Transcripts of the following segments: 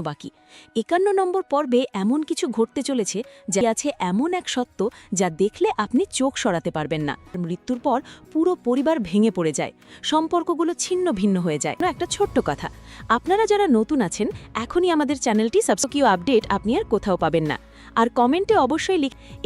বাকি ৫১ নম্বর পর্বে এমন কিছু ঘটতে চলেছে যা আছে এমন এক সত্য যা দেখলে আপনি চোখ সরাতে পারবেন না। মৃত্যুর পর পুরো পরিবার ভেঙে পড়ে যায়, সম্পর্কগুলো ছিন্ন ভিন্ন হয়ে যায়। একটা ছোট্ট কথা, আপনারা যারা নতুন আছেন এখনই আমাদের চ্যানেলটি সাবস্ক্রাইব, আপডেট আপনি আর কোথাও পাবেন না। আর কমেন্টে অবশ্যই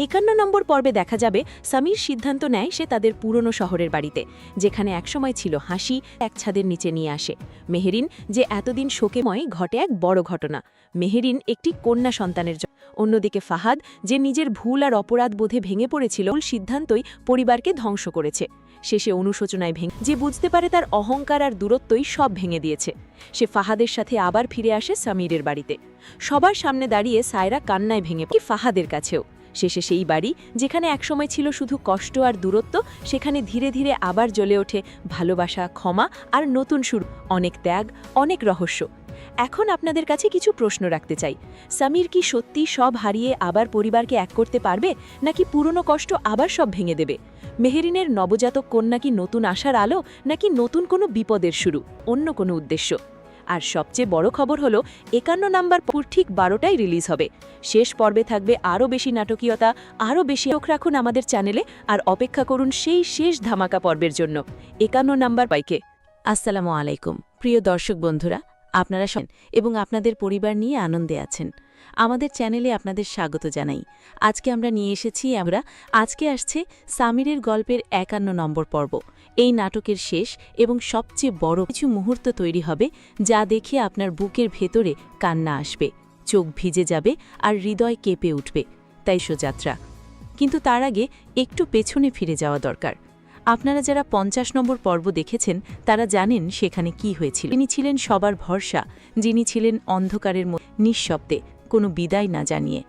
৫১ নম্বর পর্বে দেখা যাবে সামির সিদ্ধান্ত নেয় সে তাদের পুরনো শহরের বাড়িতে, যেখানে একসময় ছিল হাসি, এক ছাদের নিচে নিয়ে আসে মেহেরিন, যে এতদিন শোকেময় ঘটে এক বড় ঘটনা। মেহেরিন একটি কন্যা সন্তানের জন্য। অন্যদিকে ফাহাদ, যে নিজের ভুল আর অপরাধ বোধে ভেঙে পড়েছিল, সিদ্ধান্তই পরিবারকে ধ্বংস করেছে। শেষে অনুশোচনায় যে বুঝতে পারে তার অহংকার আর দূরত্বই সব ভেঙে দিয়েছে। সে ফাহাদের সাথে আবার ফিরে আসে সামিরের বাড়িতে। সবার সামনে দাঁড়িয়ে সায়রা কান্নায় ভেঙে পড়ে ফাহাদের কাছেও। শেষে সেই বাড়ি যেখানে একসময় ছিল শুধু কষ্ট আর দূরত্ব, সেখানে ধীরে ধীরে আবার জ্বলে ওঠে ভালোবাসা, ক্ষমা আর নতুন শুরু, অনেক ত্যাগ, অনেক রহস্য। এখন আপনাদের কাছে কিছু প্রশ্ন রাখতে চাই। সামির কি সত্যি সব হারিয়ে আবার পরিবারকে এক করতে পারবে, নাকি পুরনো কষ্ট আবার সব ভেঙে দেবে? মেহেরিনের নবজাতক কন্যা কি নতুন আশার আলো, নাকি নতুন কোনো বিপদের শুরু, অন্য কোনো উদ্দেশ্য? আর সবচেয়ে বড় খবর হলো ৫১ নাম্বার ঠিক ১২টায় রিলিজ হবে। শেষ পর্বে থাকবে আরও বেশি নাটকীয়তা, আরও বেশি। চোখ রাখুন আমাদের চ্যানেলে আর অপেক্ষা করুন সেই শেষ ধামাকা পর্বের জন্য। ৫১ নাম্বার পাইকে। আসসালামু আলাইকুম প্রিয় দর্শক বন্ধুরা, আপনারা এবং আপনাদের পরিবার নিয়ে আনন্দে আছেন। আমাদের চ্যানেলে আপনাদের স্বাগত জানাই। আজকে আমরা নিয়ে এসেছি আজকে আসছে সামিরের গল্পের ৫১ নম্বর পর্ব। এই নাটকের শেষ এবং সবচেয়ে বড় কিছু মুহূর্ত তৈরি হবে, যা দেখে আপনার বুকের ভেতরে কান্না আসবে, চোখ ভিজে যাবে আর হৃদয় কেঁপে উঠবে। তাই যাত্রা। কিন্তু তার আগে একটু পেছনে ফিরে যাওয়া দরকার। আপনারা যারা ৫০ নম্বর পর্ব দেখেছেন তারা জানেন সেখানে কি হয়েছিল। তিনি ছিলেন সবার ভরসা, যিনি ছিলেন অন্ধকারের মধ্যে নিঃশব্দে, কোনো বিদায় না জানিয়ে।